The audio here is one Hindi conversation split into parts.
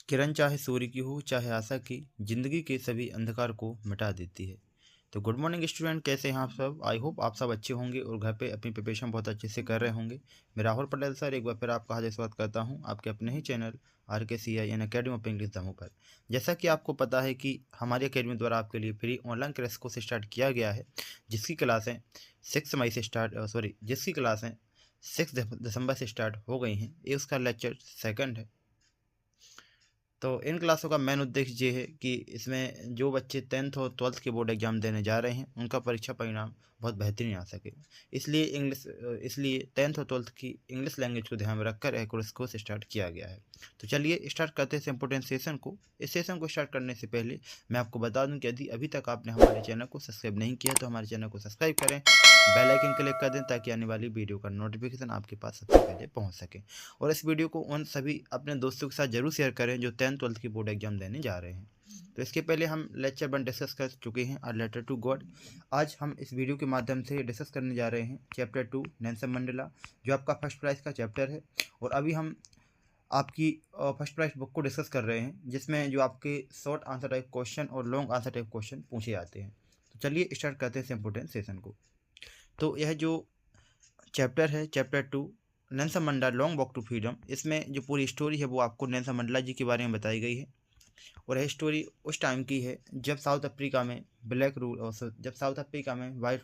किरण चाहे सूर्य की हो चाहे आशा की, जिंदगी के सभी अंधकार को मिटा देती है। तो गुड मॉर्निंग स्टूडेंट, कैसे हैं आप सब? आई होप आप सब अच्छे होंगे और घर पे अपनी प्रिपरेशन बहुत अच्छे से कर रहे होंगे। मैं राहुल पटेल सर एक बार फिर आपका हार्दिक स्वागत करता हूं आपके अपने ही channel RKCI academy of English Damoh पर। जैसा कि आपको पता है कि हमारी अकेडमी द्वारा आपके लिए फ्री ऑनलाइन क्लास को स्टार्ट किया गया है, जिसकी क्लासें 6 मई से जिसकी क्लासें 6 दिसंबर से स्टार्ट हो गई हैं। ये उसका लेक्चर सेकंड है। तो इन क्लासों का मेन उद्देश्य ये है कि इसमें जो बच्चे 10th और 12th के बोर्ड एग्जाम देने जा रहे हैं उनका परीक्षा परिणाम बहुत बेहतरीन आ सके, इसलिए 10th और 12th की इंग्लिश लैंग्वेज को ध्यान में रखकर एक कोर्स को स्टार्ट किया गया है। तो चलिए स्टार्ट करते हैं इम्पोर्टेंट सेशन को। इस सेशन को स्टार्ट करने से पहले मैं आपको बता दूं कि यदि अभी तक आपने हमारे चैनल को सब्सक्राइब नहीं किया तो हमारे चैनल को सब्सक्राइब करें, बेल आइकन क्लिक कर दें ताकि आने वाली वीडियो का नोटिफिकेशन आपके पास सबसे पहले पहुंच सके। और इस वीडियो को उन सभी अपने दोस्तों के साथ जरूर शेयर करें जो 10th 12th की बोर्ड एग्जाम देने जा रहे हैं। तो इसके पहले हम लेक्चर 1 डिस्कस कर चुके हैं, अ लेटर टू गॉड। आज हम इस वीडियो के माध्यम से डिस्कस करने जा रहे हैं चैप्टर 2 नेल्सन मंडेला, जो आपका फर्स्ट प्राइज का चैप्टर है। और अभी हम आपकी फर्स्ट प्राइज बुक को डिस्कस कर रहे हैं, जिसमें जो आपके शॉर्ट आंसर टाइप क्वेश्चन और लॉन्ग आंसर टाइप क्वेश्चन पूछे जाते हैं। तो चलिए स्टार्ट करते हैं इम्पोर्टेंट सेशन को। तो यह जो चैप्टर है, chapter 2 Nelson Mandela long walk to freedom, इसमें जो पूरी स्टोरी है वो आपको नेल्सन मंडेला जी के बारे में बताई गई है। और यह स्टोरी उस टाइम की है जब साउथ अफ्रीका में वाइट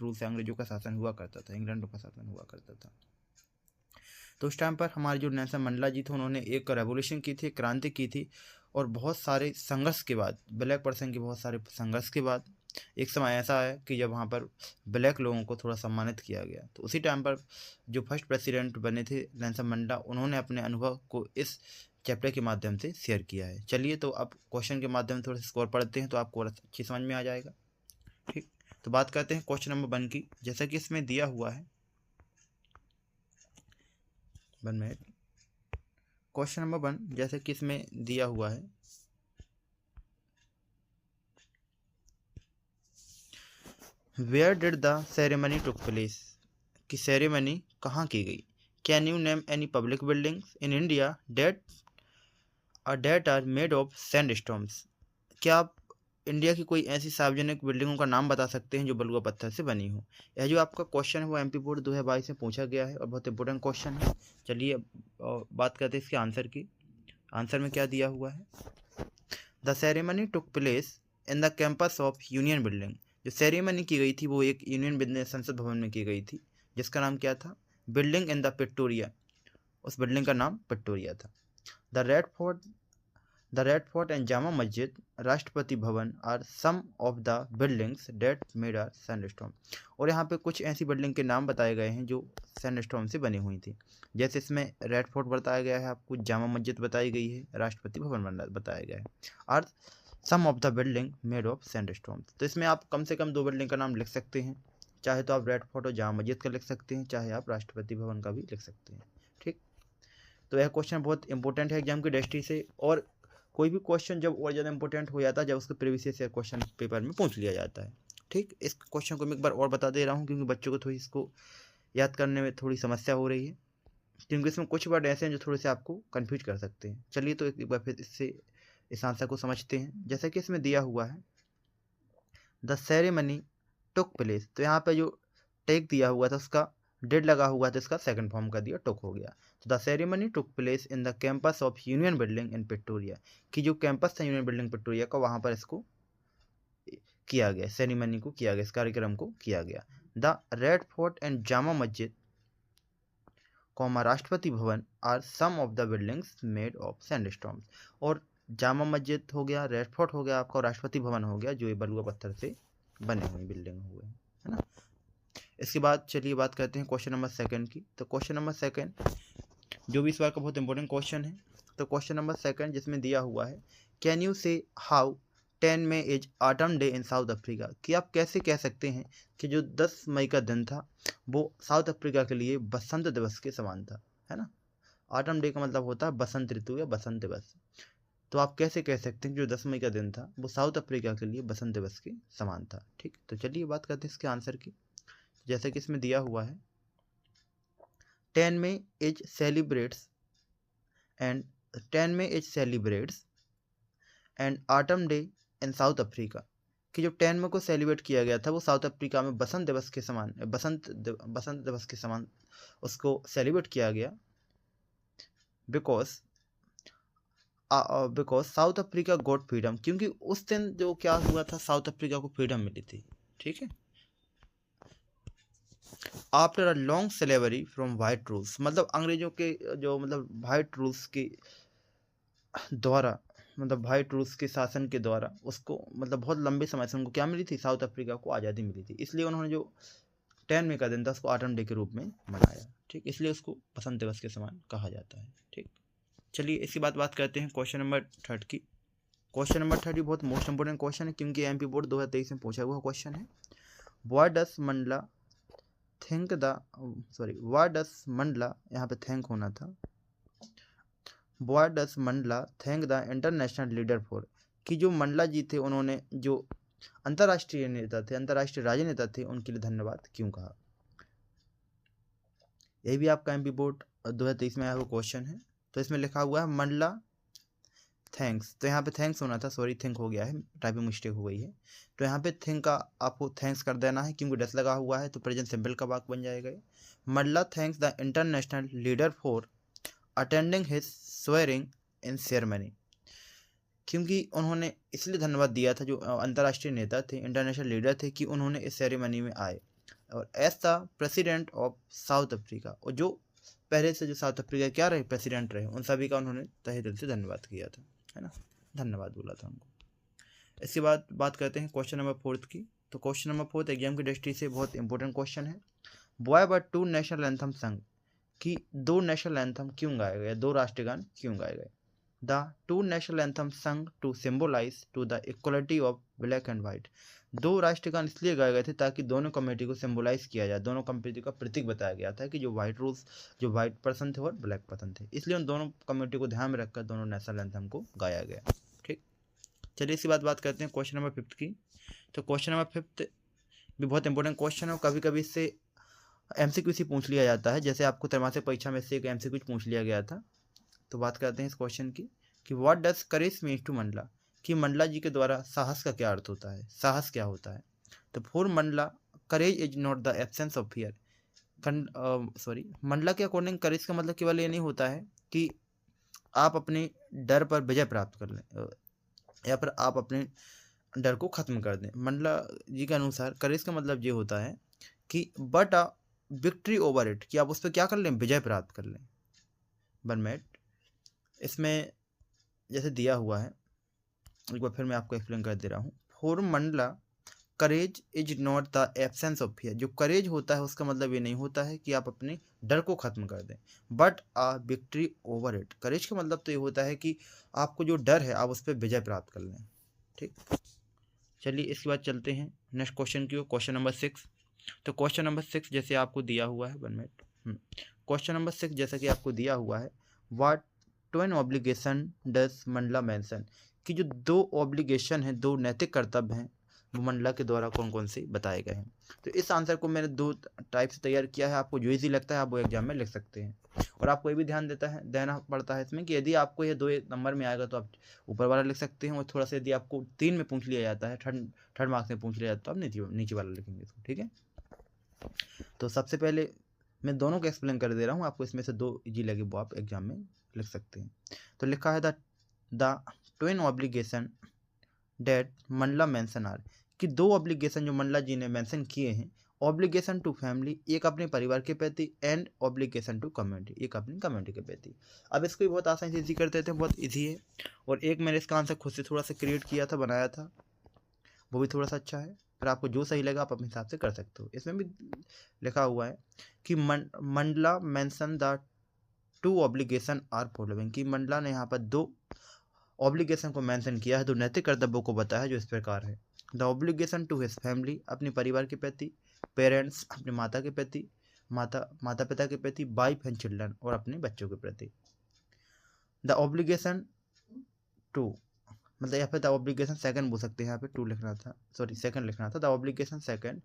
रूल से अंग्रेजों का शासन हुआ करता था, इंग्लैंडों का शासन हुआ करता था। तो उस टाइम पर हमारे जो नेल्सन मंडेला जी थे उन्होंने एक रेवोल्यूशन की थी, क्रांति की थी। और बहुत सारे संघर्ष के बाद, ब्लैक पर्सन के बहुत सारे संघर्ष के बाद एक समय ऐसा आया कि जब वहाँ पर ब्लैक लोगों को थोड़ा सम्मानित किया गया। तो उसी टाइम पर जो फर्स्ट प्रेसिडेंट बने थे नेल्सन मंडेला, उन्होंने अपने अनुभव को इस चैप्टर के माध्यम से शेयर किया है। चलिए तो अब क्वेश्चन के माध्यम से थोड़ा सा स्कोर पढ़ते हैं तो आपको अच्छी समझ में आ जाएगा। ठीक, तो बात करते हैं क्वेश्चन नंबर 1 की। जैसा कि इसमें दिया हुआ है, 1 मिनट। क्वेश्चन नंबर 1 जैसे कि इसमें दिया हुआ है, where did the ceremony took place, कि सेरेमनी कहाँ की गई। Can you name any public buildings in India that are made of sandstones, क्या आप इंडिया की कोई ऐसी सार्वजनिक बिल्डिंगों का नाम बता सकते हैं जो बलुआ पत्थर से बनी हो। यह जो आपका क्वेश्चन है वो MP बोर्ड 2022 में पूछा गया है और बहुत इंपॉर्टेंट क्वेश्चन है। चलिए बात करते हैं इसके आंसर की। आंसर में क्या दिया हुआ है, the ceremony took place in the campus of Union building. जो सेरेमनी की गई थी वो एक यूनियन बिल्डिंग संसद भवन में की गई थी, जिसका नाम क्या था, बिल्डिंग इन द पिक्टोरिया। उस बिल्डिंग का नाम पिक्टोरिया था। The Red Fort and Jama Masjid, Rashtrapati Bhavan are some of the buildings that made are sandstone. और यहाँ पे कुछ ऐसी बिल्डिंग के नाम बताए गए हैं जो सैंडस्टोन से बनी हुई थी। जैसे इसमें रेड फोर्ट बताया गया है आपको, जामा मस्जिद बताई गई है, राष्ट्रपति भवन बताया गया है, और some of the building made of sandstone. तो इसमें आप कम से कम 2 बिल्डिंग का नाम लिख सकते हैं, चाहे तो आप रेड फोर्ट और जामा मस्जिद का लिख सकते हैं, चाहे आप राष्ट्रपति भवन का भी लिख सकते हैं। ठीक, तो यह क्वेश्चन बहुत इंपॉर्टेंट है एग्जाम की दृष्टि से। और कोई भी क्वेश्चन जब और ज़्यादा इंपॉर्टेंट हो जाता है जब उसके प्रीवियस ईयर क्वेश्चन पेपर में पूछ लिया जाता है। ठीक, इस क्वेश्चन को मैं एक बार और बता दे रहा हूँ क्योंकि बच्चों को थोड़ी इसको याद करने में थोड़ी समस्या हो रही है, क्योंकि इसमें कुछ वर्ड ऐसे हैं जो थोड़े से आपको कन्फ्यूज कर सकते हैं। चलिए तो एक बार फिर इस आंसर को समझते हैं। जैसा कि इसमें दिया हुआ है, द सेरेमनी टुक प्लेस, तो यहाँ पे जो टेक दिया हुआ था उसका डेड लगा हुआ था, इसका सेकंड फॉर्म कर दिया, टुक हो गया। तो the ceremony took place in the campus of Union Building in Pretoria, कि जो कैंपस था यूनियन बिल्डिंग पिक्टोरिया का, वहाँ पर इसको किया गया, सेरेमनी को किया गया, इस कार्यक्रम को किया गया। The Red Fort and Jama Masjid comma Rashtrapati Bhavan are some of the buildings made of sandstone. और जामा मस्जिद हो गया, रेड फोर्ट हो गया आपका, और राष्ट्रपति भवन हो गया जो ये बलुआ पत्थर से बने हुए बिल्डिंग हुए हैं, है ना। इसके बाद चलिए बात करते हैं क्वेश्चन नंबर 2 की। तो क्वेश्चन नंबर 2 जो भी इस बार का बहुत इंपॉर्टेंट क्वेश्चन है। तो क्वेश्चन नंबर 2 जिसमें दिया हुआ है, can you say how 10 May is autumn day in South Africa, कि आप कैसे कह सकते हैं कि जो 10 मई का दिन था वो साउथ अफ्रीका के लिए बसंत दिवस के समान था, है ना। ऑटम डे का मतलब होता है बसंत ऋतु या बसंत दिवस। तो आप कैसे कह सकते हैं जो 10 मई का दिन था वो साउथ अफ्रीका के लिए बसंत दिवस के समान था। ठीक, तो चलिए बात करते हैं इसके आंसर की। जैसे कि इसमें दिया हुआ है 10 May is celebrates and 10 May is celebrates and autumn day in South Africa, कि जो 10 मई को सेलिब्रेट किया गया था वो साउथ अफ्रीका में बसंत दिवस के समान बसंत दिवस के समान उसको सेलिब्रेट किया गया because south Africa got freedom, क्योंकि उस दिन जो क्या हुआ था, साउथ अफ्रीका को फ्रीडम मिली थी। ठीक है, after a long slavery from white rules, मतलब अंग्रेजों के जो मतलब वाइट रूल्स के द्वारा, मतलब वाइट रूल्स के शासन के द्वारा उसको मतलब बहुत लंबे समय से उनको क्या मिली थी, साउथ अफ्रीका को आज़ादी मिली थी। इसलिए उन्होंने जो 10 मई का दिन था उसको ऑटम डे के रूप में मनाया। ठीक, इसलिए उसको बसंत दिवस के समान कहा जाता है। ठीक, चलिए इसके बाद बात करते हैं क्वेश्चन नंबर 3 की। क्वेश्चन नंबर 3 बहुत मोस्ट इंपोर्टेंट क्वेश्चन है, क्योंकि एमपी बोर्ड 2023 में पूछा हुआ क्वेश्चन है। What does Mandla think the what does Mandla, यहाँ पे थैंक होना था, what does Mandla thank the international leader for, कि जो मंडला जी थे उन्होंने जो अंतर्राष्ट्रीय नेता थे, अंतर्राष्ट्रीय राजनेता थे, उनके लिए धन्यवाद क्यों कहा। यही भी आपका एमपी बोर्ड 2023 में आया हुआ क्वेश्चन है। तो इसमें लिखा हुआ है मंडला थैंक्स, तो यहाँ पे थैंक्स होना था, सॉरी थिंक हो गया है, टाइपिंग मिस्टेक हो गई है। तो यहाँ पे थिंक का आपको थैंक्स कर देना है, क्योंकि डस लगा हुआ है तो प्रेजेंट सिंपल का वाक्य बन जाएगा। Mandla thanks the international leader for attending his swearing in ceremony, क्योंकि उन्होंने इसलिए धन्यवाद दिया था, जो अंतर्राष्ट्रीय नेता थे, इंटरनेशनल लीडर थे, कि उन्होंने इस सेरेमनी में आए। और as the president of South Africa, और जो पहले से जो साउथ अफ्रीका क्या रहे प्रेसिडेंट रहे, उन सभी का उन्होंने तहे दिल से धन्यवाद किया था, है ना, धन्यवाद बोला था उनको। इसके बाद बात करते हैं क्वेश्चन नंबर 4 की। तो क्वेश्चन नंबर 4 एग्जाम की दृष्टि से बहुत इंपॉर्टेंट क्वेश्चन है। बॉय बट 2 नेशनल एंथम संग, कि 2 नेशनल एंथम क्यों गाए गए, 2 राष्ट्रगान क्यों गाए गए। The 2 national anthems sung to symbolize to the equality of black and white, 2 राष्ट्रगान इसलिए गाए गए थे ताकि दोनों कम्युनिटी को सिंबलाइज किया जाए, दोनों कम्युनिटी का प्रतीक बताया गया था कि जो वाइट रूल्स, जो वाइट पर्सन थे और ब्लैक पर्सन थे, इसलिए उन दोनों कम्युनिटी को ध्यान में रखकर दोनों नेशनल एंथम को गाया गया। ठीक, चलिए इसके बाद बात करते हैं क्वेश्चन नंबर 5 की। तो क्वेश्चन नंबर 5 भी बहुत इंपॉर्टेंट क्वेश्चन है, और कभी कभी इससे एमसीक्यू से पूछ लिया जाता है, जैसे आपको त्रैमासिक परीक्षा में से एक एमसीक्यू पूछ लिया गया था। तो बात करते हैं इस क्वेश्चन की कि what does courage means to Mandela, कि मंडला जी के द्वारा साहस का क्या अर्थ होता है, साहस क्या होता है। तो for Mandla courage is not the absence of fear, Mandla के अकॉर्डिंग करेज का मतलब केवल ये नहीं होता है कि आप अपने डर पर विजय प्राप्त कर लें या फिर आप अपने डर को खत्म कर दें। मंडला जी के अनुसार करेज का मतलब ये होता है कि but a victory over it, कि आप उस पर क्या कर लें, विजय प्राप्त कर लें। बनमेट इसमें जैसे दिया हुआ है, एक बार फिर मैं आपको एक्सप्लेन कर दे रहा हूँ। For Mandla courage is not the absence of fear, जो करेज होता है उसका मतलब ये नहीं होता है कि आप अपने डर को खत्म कर दें, but a victory over it, courage का मतलब तो ये होता है कि आपको जो डर है आप उस पर विजय प्राप्त कर लें। ठीक, चलिए इसके बाद चलते हैं नेक्स्ट क्वेश्चन की, क्वेश्चन नंबर 6। तो क्वेश्चन नंबर 6 जैसे आपको दिया हुआ है, 1 मिनट, क्वेश्चन नंबर 6 जैसा कि आपको दिया हुआ है, what Twain obligation does Mandla mention, कि जो 2 ऑब्लिगेशन हैं, 2 नैतिक कर्तव्य हैं, वो मंडला के द्वारा कौन कौन से बताए गए हैं। तो इस आंसर को मैंने 2 टाइप से तैयार किया है, आपको जो ईजी लगता है आप वो एग्जाम में लिख सकते हैं। और आपको ये भी ध्यान देना पड़ता है इसमें कि यदि आपको ये 2 नंबर में आएगा तो आप ऊपर वाला लिख सकते हैं, और थोड़ा सा यदि आपको 3 में पूछ लिया जाता है, थर्ड मार्क्स में पूछ लिया जाता है तो आप नीचे वाला लिखेंगे इसको। ठीक है, तो सबसे पहले मैं दोनों को एक्सप्लेन कर दे रहा हूँ, आपको इसमें से 2 इजी लगे वो आप एग्जाम में लिख सकते हैं। तो लिखा है the twin obligation that Mandela mention are, कि 2 ऑब्लिगेशन जो मंडला जी ने मेंशन किए हैं, ऑब्लिगेशन टू फैमिली, एक अपने परिवार के प्रति, एंड ऑब्लिगेशन टू कम्युनिटी, एक अपनी कम्युनिटी के प्रति। अब इसको भी बहुत आसानी से इजी कर देते हैं, बहुत इजी है। और एक मैंने इसका आंसर खुद से थोड़ा सा क्रिएट किया था, बनाया था, वो भी थोड़ा सा अच्छा है, फिर आपको जो सही लगा आप अपने हिसाब से कर सकते हो। इसमें भी लिखा हुआ है कि Mandela mention the 2 obligation are following, कि मंडला ने यहाँ पर 2 ऑब्लिगेशन को मेंशन किया है, 2 नैतिक कर्तव्यों को बताया जो इस प्रकार है। The obligation to his family, अपने परिवार के प्रति, पेरेंट्स, अपने माता के प्रति, माता पिता के प्रति, वाइफ एंड चिल्ड्रन, और अपने बच्चों के प्रति। द ऑब्लिगेशन टू, मतलब यहाँ पे द ऑब्लिगेशन सेकंड बोल सकते हैं, यहाँ पे 2 लिखना था, सॉरी सेकंड लिखना था। The obligation second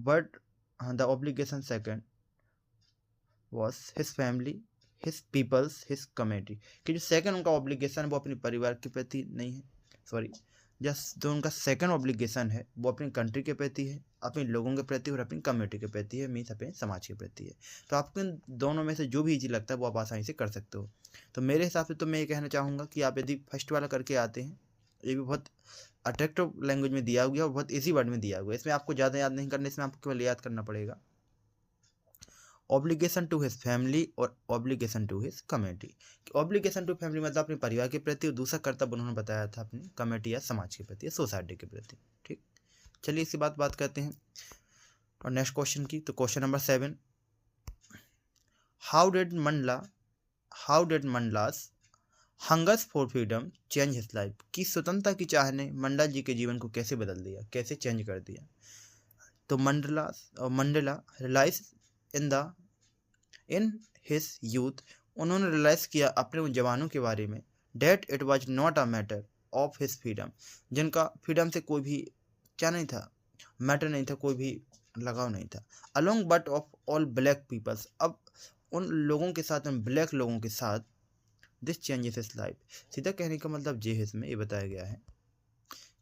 but the obligation second was his family, his peoples, his community. कि जो सेकंड उनका ऑब्लिगेशन है वो अपने परिवार के प्रति नहीं है, सॉरी, जो उनका सेकंड ऑब्लिगेशन है वो अपनी कंट्री के प्रति है, अपने लोगों के प्रति और अपनी कम्युनिटी के प्रति है, मीन्स अपने समाज के प्रति है। तो आपको इन दोनों में से जो भी ईजी लगता है वो आप आसानी से कर सकते हो। तो मेरे हिसाब से तो मैं ये कहना चाहूँगा कि आप यदि फर्स्ट वाला करके आते हैं, ये भी बहुत अट्रैक्टिव लैंग्वेज में दिया गया और बहुत ईजी वर्ड में दिया हुआ है, इसमें आपको ज़्यादा याद नहीं करना, इसमें आपको केवल याद करना पड़ेगा ऑब्लिगेशन टू हिज फैमिली और obligation to his community. Obligation to family मतलब अपने परिवार के प्रति, और दूसरा कर्तव्य उन्होंने बताया था अपनी कम्युनिटी या समाज के प्रति या सोसाइटी के प्रति। ठीक, चलिए इसके बाद बात करते हैं और नेक्स्ट क्वेश्चन की। तो question number 7, how did Mandela's hungers for freedom change his life. की स्वतंत्रता की चाह ने मंडला जी के जीवन को कैसे बदल दिया, कैसे चेंज कर दिया। तो Mandela realize in his youth, उन्होंने रियलाइज किया अपने उन जवानों के बारे में, that it was not a matter of his freedom, जिनका फ्रीडम से कोई भी क्या नहीं था, मैटर नहीं था, कोई भी लगाव नहीं था, along but of all black peoples, अब उन लोगों के साथ, उन ब्लैक लोगों के साथ, दिस चेंजेस हिज लाइफ। सीधा कहने का मतलब ये है, इसमें ये बताया गया है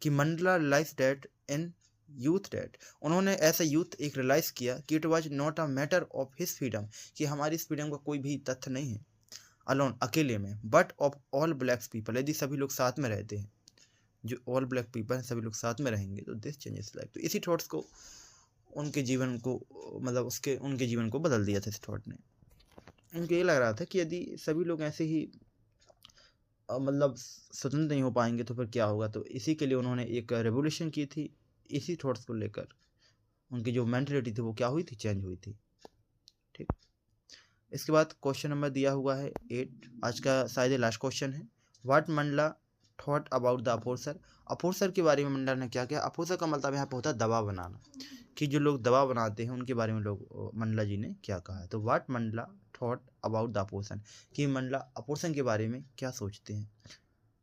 कि Mandela realize that in youth that, उन्होंने ऐसा यूथ एक रियलाइज किया कि it was not a matter of his freedom, कि हमारी इस फ्रीडम का कोई भी तथ्य नहीं है अलोन, अकेले में, but of all black people, यदि सभी लोग साथ में रहते हैं, जो ऑल ब्लैक पीपल हैं सभी लोग साथ में रहेंगे, तो दिस चेंजेस लाइफ। तो इसी थॉट्स को उनके जीवन को, मतलब उनके जीवन को बदल दिया था इस थॉट ने। उनको ये लग रहा था कि यदि सभी लोग ऐसे ही मतलब स्वतंत्र नहीं हो पाएंगे तो फिर क्या होगा। तो इसी के लिए उन्होंने एक रेवोल्यूशन की थी, इसी थॉट्स को लेकर उनकी जो मेंटलिटी थी वो क्या हुई थी, चेंज हुई थी। ठीक, इसके बाद क्वेश्चन नंबर दिया हुआ है 8, आज का शायद लास्ट क्वेश्चन है। What Mandela thought about the oppressor, oppressor के बारे में मंडला ने क्या किया। अपोसर का मतलब यहाँ पे होता है दबाव बनाना, कि जो लोग दबाव बनाते हैं उनके बारे में लोग मंडला जी ने क्या कहा है। तो what Mandela thought about the oppression, कि मंडला अपोसन के बारे में क्या सोचते हैं,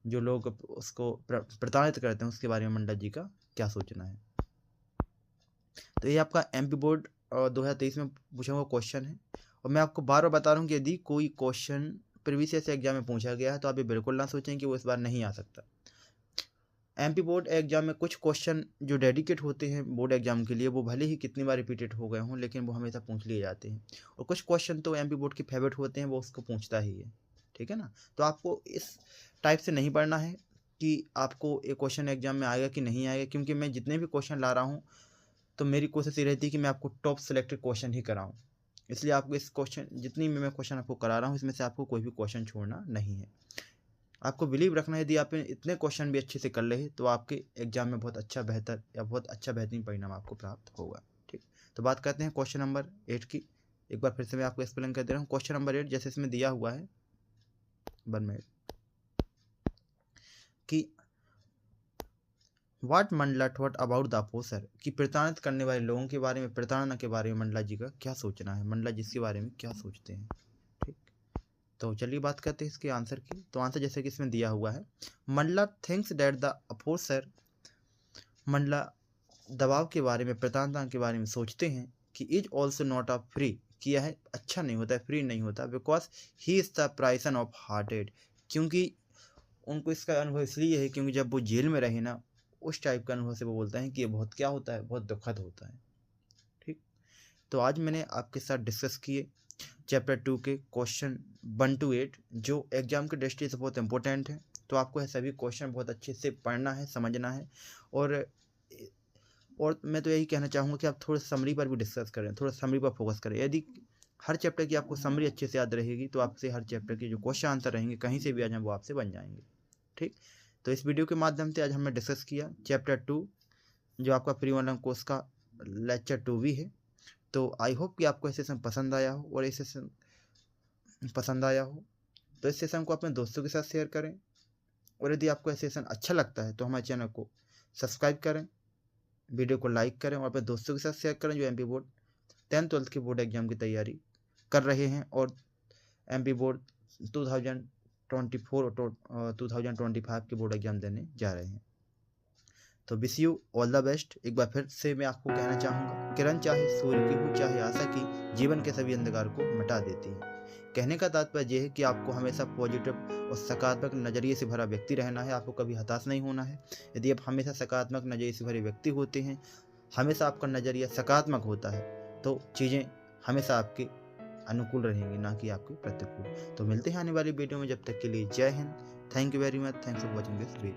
जो लोग उसको प्रताड़ित करते हैं उसके बारे में मंडला जी का क्या सोचना है। तो ये आपका एमपी बोर्ड 2023 में पूछा हुआ क्वेश्चन है, और मैं आपको बार बार बता रहा हूँ कि यदि कोई क्वेश्चन प्रीवियस एग्जाम में पूछा गया है तो आप ये बिल्कुल ना सोचें कि वो इस बार नहीं आ सकता। एमपी बोर्ड एग्जाम में कुछ क्वेश्चन जो डेडिकेट होते हैं बोर्ड एग्जाम के लिए, वो भले ही कितनी बार रिपीटेड हो गए हों लेकिन वो हमेशा पूछ लिए जाते हैं, और कुछ क्वेश्चन तो एमपी बोर्ड के फेवरेट होते हैं, वो उसको पूछता ही है। ठीक है ना, तो आपको इस टाइप से नहीं पढ़ना है कि आपको एक क्वेश्चन एग्जाम में आएगा कि नहीं आएगा, क्योंकि मैं जितने भी क्वेश्चन ला रहा हूँ तो मेरी कोशिश ये रहती है कि मैं आपको टॉप सेलेक्टेड क्वेश्चन ही कराऊँ, इसलिए आपको इस क्वेश्चन, जितनी मैं क्वेश्चन आपको करा रहा हूँ इसमें से आपको कोई भी क्वेश्चन छोड़ना नहीं है। आपको बिलीव रखना है, यदि आप इतने क्वेश्चन भी अच्छे से कर ले तो आपके एग्जाम में बहुत अच्छा बेहतर या बहुत अच्छा बेहतरीन परिणाम आपको प्राप्त होगा। ठीक, तो बात करते हैं क्वेश्चन नंबर 8 की। एक बार फिर से मैं आपको एक्सप्लेन कर दे रहा हूँ। क्वेश्चन नंबर 8 जैसे इसमें दिया हुआ है 1 मिनट, कि what Mandela thought about the oppressor, कि प्रताड़ित करने वाले लोगों के बारे में, प्रताड़ना के बारे में मंडला जी का क्या सोचना है, मंडला जी इसके बारे में क्या सोचते हैं। ठीक, तो चलिए बात करते हैं इसके आंसर की। तो आंसर जैसे कि इसमें दिया हुआ है, Mandela thinks that the oppressor, Mandela दबाव के बारे में, प्रताड़ना के बारे में सोचते हैं कि is also not a free, कि यह अच्छा नहीं होता है, फ्री नहीं होता, because he is the prisoner of hatred, क्योंकि उनको इसका अनुभव इसलिए है क्योंकि जब वो जेल में रहे ना, उस टाइप का अनुभव से वो बोलते हैं कि ये बहुत क्या होता है, बहुत दुखद होता है। ठीक, तो आज मैंने आपके साथ डिस्कस किए चैप्टर 2 के क्वेश्चन 1 to 8 जो एग्जाम के दृष्टि से बहुत इंपॉर्टेंट है। तो आपको ये सभी क्वेश्चन बहुत अच्छे से पढ़ना है, समझना है, और मैं तो यही कहना चाहूँगा कि आप थोड़ा समरी पर भी डिस्कस करें, थोड़ा समरी पर फोकस करें। यदि हर चैप्टर की आपको समरी अच्छे से याद रहेगी तो आपसे हर चैप्टर के जो क्वेश्चन आंसर रहेंगे कहीं से भी आ जाए वो आपसे बन जाएंगे। ठीक, तो इस वीडियो के माध्यम से आज हमने डिस्कस किया चैप्टर 2 जो आपका प्री ऑनलाइन कोर्स का लेक्चर 2 भी है। तो आई होप कि आपको ये सेशन पसंद आया हो, और ये सेशन पसंद आया हो तो इस सेशन को अपने दोस्तों के साथ शेयर करें, और यदि आपको ये सेशन अच्छा लगता है तो हमारे चैनल को सब्सक्राइब करें, वीडियो को लाइक करें और अपने दोस्तों के साथ शेयर करें जो एमपी बोर्ड 10th 12th के बोर्ड एग्जाम की तैयारी कर रहे हैं और एमपी बोर्ड 2024 और 2025 के बोर्ड एग्जाम देने जा रहे हैं। तो wish you all the best. एक बार फिर से मैं आपको कहना चाहूँगा, किरण चाहे सूर्य की हो चाहे आशा की, जीवन के सभी अंधकार को मिटा देती है। कहने का तात्पर्य यह है कि आपको हमेशा पॉजिटिव और सकारात्मक नज़रिए से भरा व्यक्ति रहना है, आपको कभी हताश नहीं होना है। यदि आप हमेशा सकारात्मक नज़रिए से भरे व्यक्ति होते हैं, हमेशा आपका नज़रिया सकारात्मक होता है, तो चीज़ें हमेशा आपके अनुकूल रहेंगी, ना कि आपके प्रतिकूल। तो मिलते हैं आने वाली वीडियो में, जब तक के लिए जय Hind. Thank you very much. Thanks for watching this video.